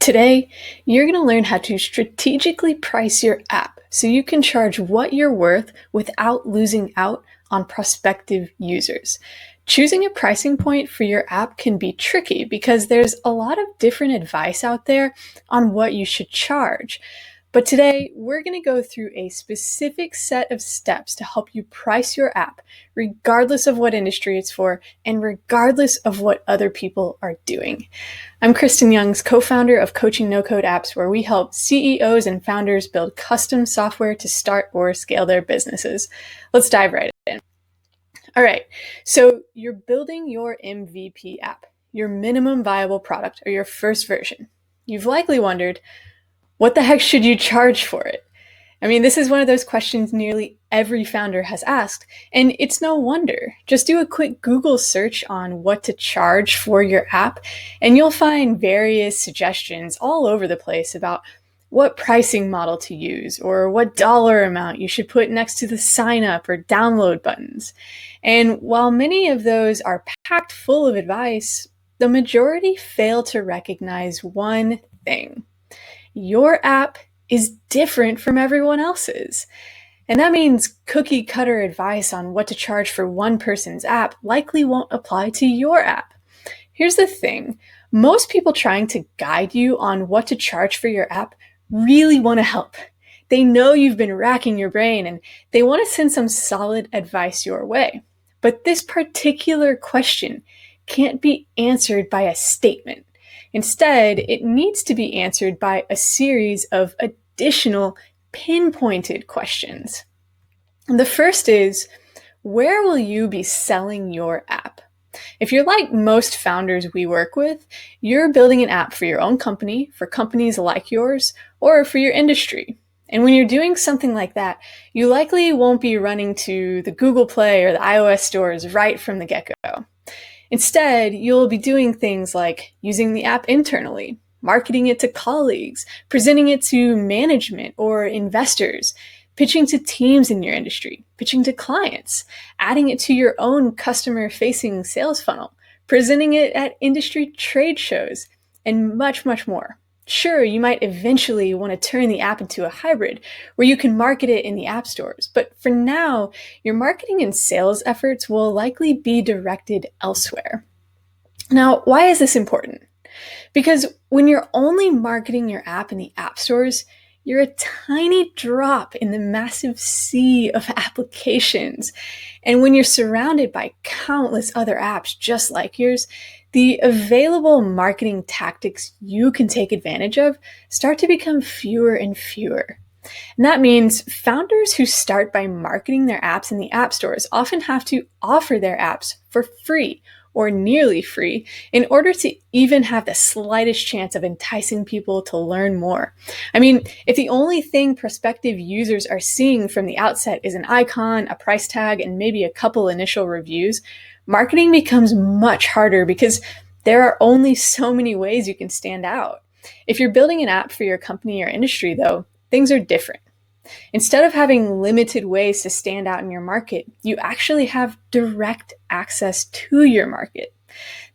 Today, you're going to learn how to strategically price your app so you can charge what you're worth without losing out on prospective users. Choosing a pricing point for your app can be tricky because there's a lot of different advice out there on what you should charge. But today, we're going to go through a specific set of steps to help you price your app, regardless of what industry it's for and regardless of what other people are doing. I'm Kristen Youngs, co-founder of Coaching No Code Apps, where we help CEOs and founders build custom software to start or scale their businesses. Let's dive right in. All right, so you're building your MVP app, your minimum viable product, or your first version. You've likely wondered, what the heck should you charge for it? I mean, this is one of those questions nearly every founder has asked, and it's no wonder. Just do a quick Google search on what to charge for your app, and you'll find various suggestions all over the place about what pricing model to use or what dollar amount you should put next to the sign up or download buttons. And while many of those are packed full of advice, the majority fail to recognize one thing. Your app is different from everyone else's. And that means cookie cutter advice on what to charge for one person's app likely won't apply to your app. Here's the thing. Most people trying to guide you on what to charge for your app really want to help. They know you've been racking your brain and they want to send some solid advice your way. But this particular question can't be answered by a statement. Instead, it needs to be answered by a series of additional pinpointed questions. And the first is, where will you be selling your app? If you're like most founders we work with, you're building an app for your own company, for companies like yours, or for your industry. And when you're doing something like that, you likely won't be running to the Google Play or the iOS stores right from the get-go. Instead, you'll be doing things like using the app internally, marketing it to colleagues, presenting it to management or investors, pitching to teams in your industry, pitching to clients, adding it to your own customer-facing sales funnel, presenting it at industry trade shows, and much, much more. Sure, you might eventually want to turn the app into a hybrid where you can market it in the app stores, but for now, your marketing and sales efforts will likely be directed elsewhere. Now, why is this important? Because when you're only marketing your app in the app stores, you're a tiny drop in the massive sea of applications. And when you're surrounded by countless other apps just like yours, the available marketing tactics you can take advantage of start to become fewer and fewer. And that means founders who start by marketing their apps in the app stores often have to offer their apps for free or nearly free in order to even have the slightest chance of enticing people to learn more. I mean, if the only thing prospective users are seeing from the outset is an icon, a price tag, and maybe a couple initial reviews, marketing becomes much harder because there are only so many ways you can stand out. If you're building an app for your company or industry, though, things are different. Instead of having limited ways to stand out in your market, you actually have direct access to your market.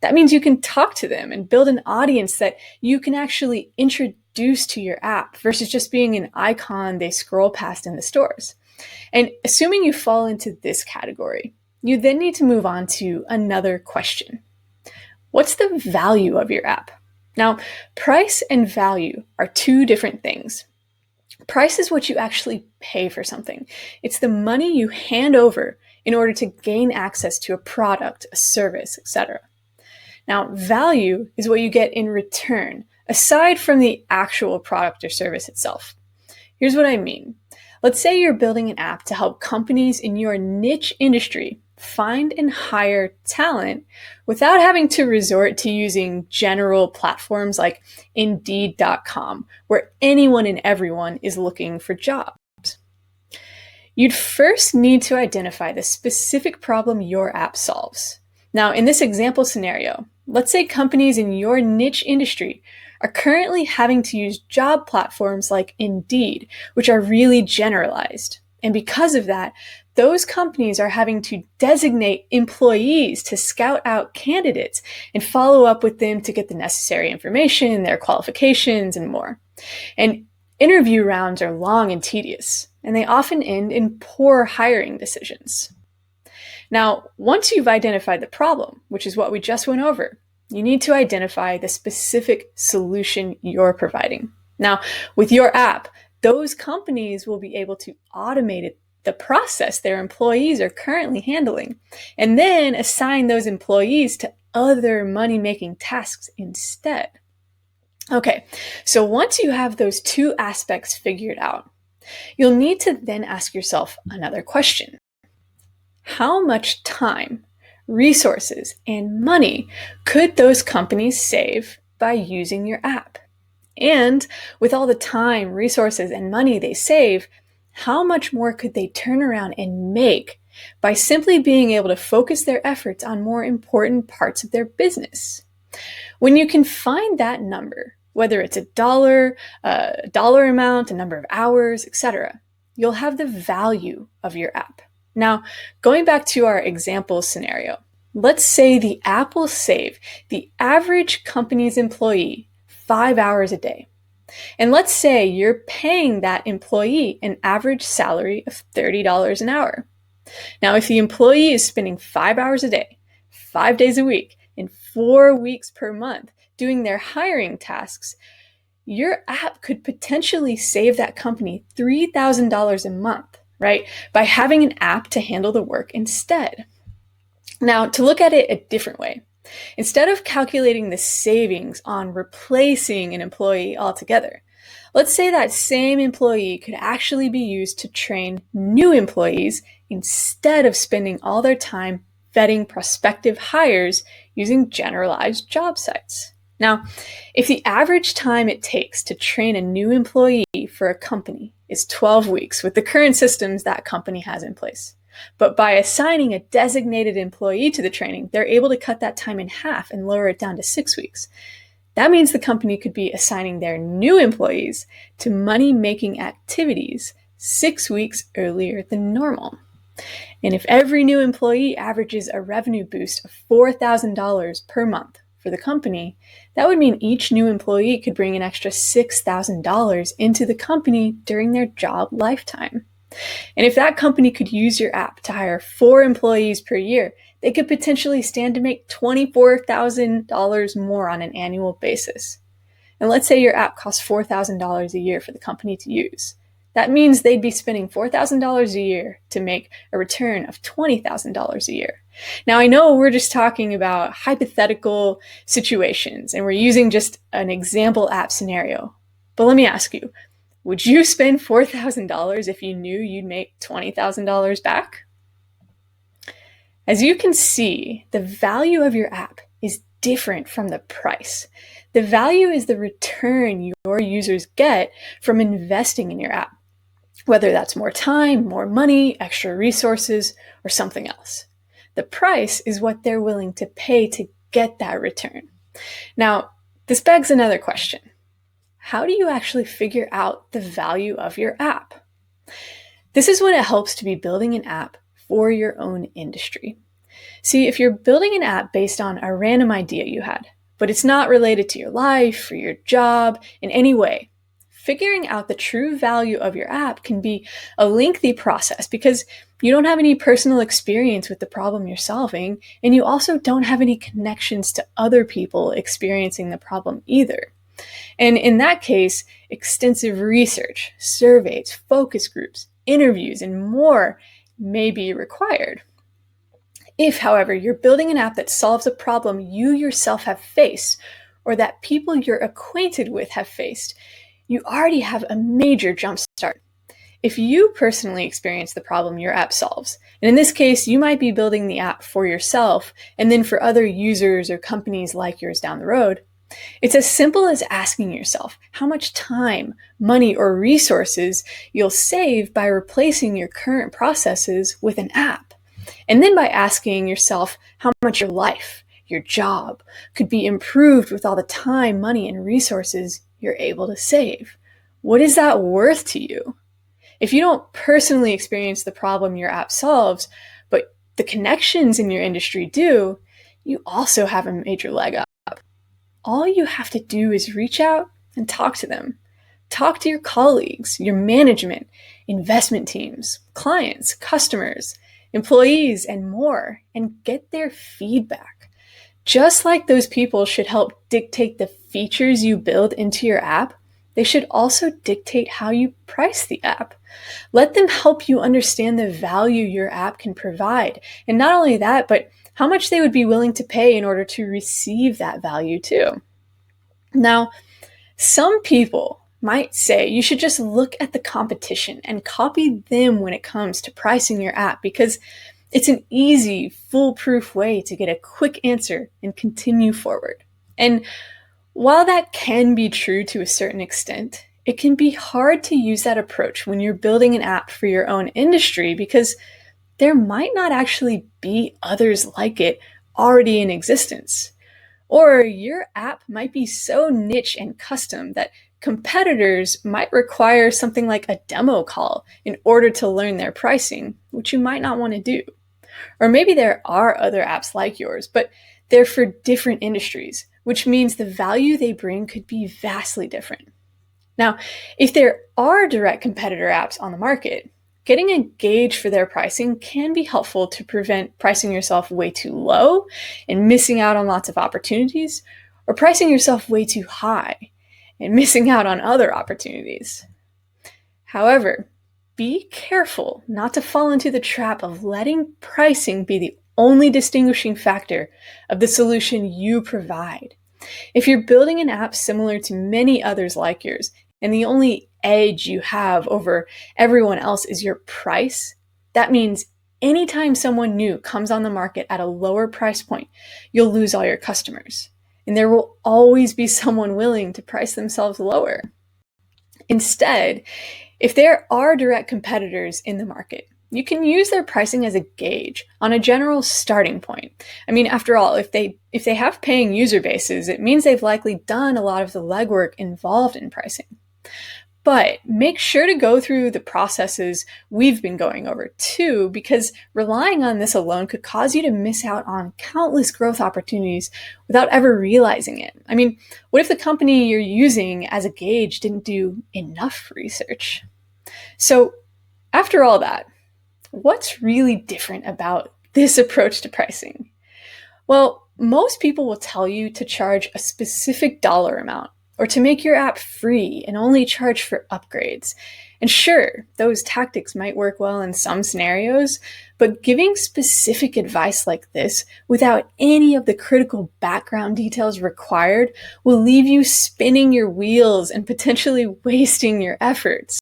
That means you can talk to them and build an audience that you can actually introduce to your app versus just being an icon they scroll past in the stores. And assuming you fall into this category, you then need to move on to another question. What's the value of your app? Now, price and value are two different things. Price is what you actually pay for something. It's the money you hand over in order to gain access to a product, a service, etc. Now, value is what you get in return, aside from the actual product or service itself. Here's what I mean. Let's say you're building an app to help companies in your niche industry find and hire talent without having to resort to using general platforms like Indeed.com, where anyone and everyone is looking for jobs. You'd first need to identify the specific problem your app solves. Now, in this example scenario, let's say companies in your niche industry are currently having to use job platforms like Indeed, which are really generalized. And because of that, those companies are having to designate employees to scout out candidates and follow up with them to get the necessary information, their qualifications, and more. And interview rounds are long and tedious, and they often end in poor hiring decisions. Now, once you've identified the problem, which is what we just went over, you need to identify the specific solution you're providing. Now, with your app, those companies will be able to automate the process their employees are currently handling, and then assign those employees to other money-making tasks instead. Okay, so once you have those two aspects figured out, you'll need to then ask yourself another question. How much time, resources, and money could those companies save by using your app? And with all the time, resources, and money they save, how much more could they turn around and make by simply being able to focus their efforts on more important parts of their business? When you can find that number, whether it's a dollar amount, a number of hours, etc., you'll have the value of your app. Now, going back to our example scenario, let's say the app will save the average company's employee 5 hours a day. And let's say you're paying that employee an average salary of $30 an hour. Now, if the employee is spending 5 hours a day, 5 days a week, and 4 weeks per month doing their hiring tasks, your app could potentially save that company $3,000 a month, right? By having an app to handle the work instead. Now, to look at it a different way, instead of calculating the savings on replacing an employee altogether, let's say that same employee could actually be used to train new employees instead of spending all their time vetting prospective hires using generalized job sites. Now, if the average time it takes to train a new employee for a company is 12 weeks with the current systems that company has in place, but by assigning a designated employee to the training, they're able to cut that time in half and lower it down to 6 weeks. That means the company could be assigning their new employees to money-making activities 6 weeks earlier than normal. And if every new employee averages a revenue boost of $4,000 per month for the company, that would mean each new employee could bring an extra $6,000 into the company during their job lifetime. And if that company could use your app to hire 4 employees per year, they could potentially stand to make $24,000 more on an annual basis. And let's say your app costs $4,000 a year for the company to use. That means they'd be spending $4,000 a year to make a return of $20,000 a year. Now, I know we're just talking about hypothetical situations and we're using just an example app scenario. But let me ask you, would you spend $4,000 if you knew you'd make $20,000 back? As you can see, the value of your app is different from the price. The value is the return your users get from investing in your app, whether that's more time, more money, extra resources, or something else. The price is what they're willing to pay to get that return. Now, this begs another question. How do you actually figure out the value of your app? This is when it helps to be building an app for your own industry. See, if you're building an app based on a random idea you had, but it's not related to your life or your job in any way, figuring out the true value of your app can be a lengthy process because you don't have any personal experience with the problem you're solving, and you also don't have any connections to other people experiencing the problem either. And in that case, extensive research, surveys, focus groups, interviews, and more may be required. If, however, you're building an app that solves a problem you yourself have faced, or that people you're acquainted with have faced, you already have a major jump start. If you personally experience the problem your app solves, and in this case, you might be building the app for yourself and then for other users or companies like yours down the road, it's as simple as asking yourself how much time, money, or resources you'll save by replacing your current processes with an app. And then by asking yourself how much your life, your job, could be improved with all the time, money, and resources you're able to save. What is that worth to you? If you don't personally experience the problem your app solves, but the connections in your industry do, you also have a major leg up. All you have to do is reach out and talk to them. Talk to your colleagues, your management, investment teams, clients, customers, employees, and more, and get their feedback. Just like those people should help dictate the features you build into your app, they should also dictate how you price the app. Let them help you understand the value your app can provide. And not only that, but how much they would be willing to pay in order to receive that value too. Now, some people might say you should just look at the competition and copy them when it comes to pricing your app because it's an easy, foolproof way to get a quick answer and continue forward. And while that can be true to a certain extent, it can be hard to use that approach when you're building an app for your own industry because there might not actually be others like it already in existence. Or your app might be so niche and custom that competitors might require something like a demo call in order to learn their pricing, which you might not want to do. Or maybe there are other apps like yours, but they're for different industries, which means the value they bring could be vastly different. Now, if there are direct competitor apps on the market, getting a gauge for their pricing can be helpful to prevent pricing yourself way too low and missing out on lots of opportunities, or pricing yourself way too high and missing out on other opportunities. However, be careful not to fall into the trap of letting pricing be the only distinguishing factor of the solution you provide. If you're building an app similar to many others like yours, and the only edge you have over everyone else is your price, that means anytime someone new comes on the market at a lower price point, you'll lose all your customers. And there will always be someone willing to price themselves lower. Instead, if there are direct competitors in the market, you can use their pricing as a gauge on a general starting point. I mean, after all, if they have paying user bases, it means they've likely done a lot of the legwork involved in pricing. But make sure to go through the processes we've been going over too, because relying on this alone could cause you to miss out on countless growth opportunities without ever realizing it. I mean, what if the company you're using as a gauge didn't do enough research? So after all that, what's really different about this approach to pricing? Well, most people will tell you to charge a specific dollar amount or to make your app free and only charge for upgrades. And sure, those tactics might work well in some scenarios, but giving specific advice like this without any of the critical background details required will leave you spinning your wheels and potentially wasting your efforts.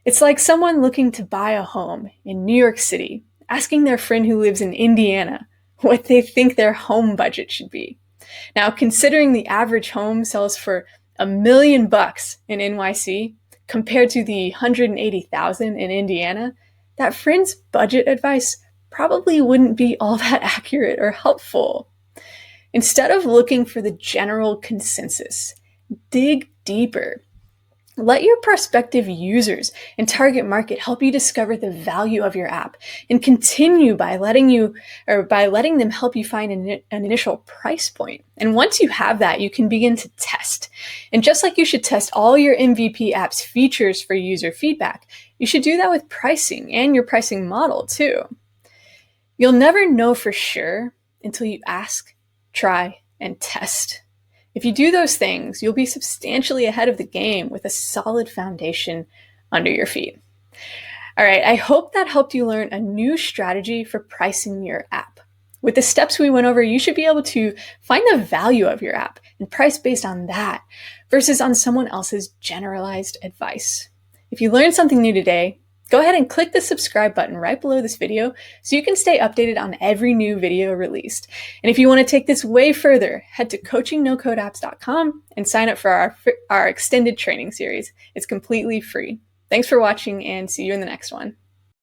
It's like someone looking to buy a home in New York City, asking their friend who lives in Indiana what they think their home budget should be. Now, considering the average home sells for $1 million in NYC compared to the $180,000 in Indiana, that friend's budget advice probably wouldn't be all that accurate or helpful. Instead of looking for the general consensus, dig deeper. Let your prospective users and target market help you discover the value of your app and continue by letting them help you find an initial price point. And once you have that, you can begin to test. And just like you should test all your MVP app's features for user feedback, you should do that with pricing and your pricing model too. You'll never know for sure until you ask, try, and test. If you do those things, you'll be substantially ahead of the game with a solid foundation under your feet. All right, I hope that helped you learn a new strategy for pricing your app. With the steps we went over, you should be able to find the value of your app and price based on that versus on someone else's generalized advice. If you learned something new today, go ahead and click the subscribe button right below this video so you can stay updated on every new video released. And if you want to take this way further, head to coachingnocodeapps.com and sign up for our extended training series. It's completely free. Thanks for watching and see you in the next one.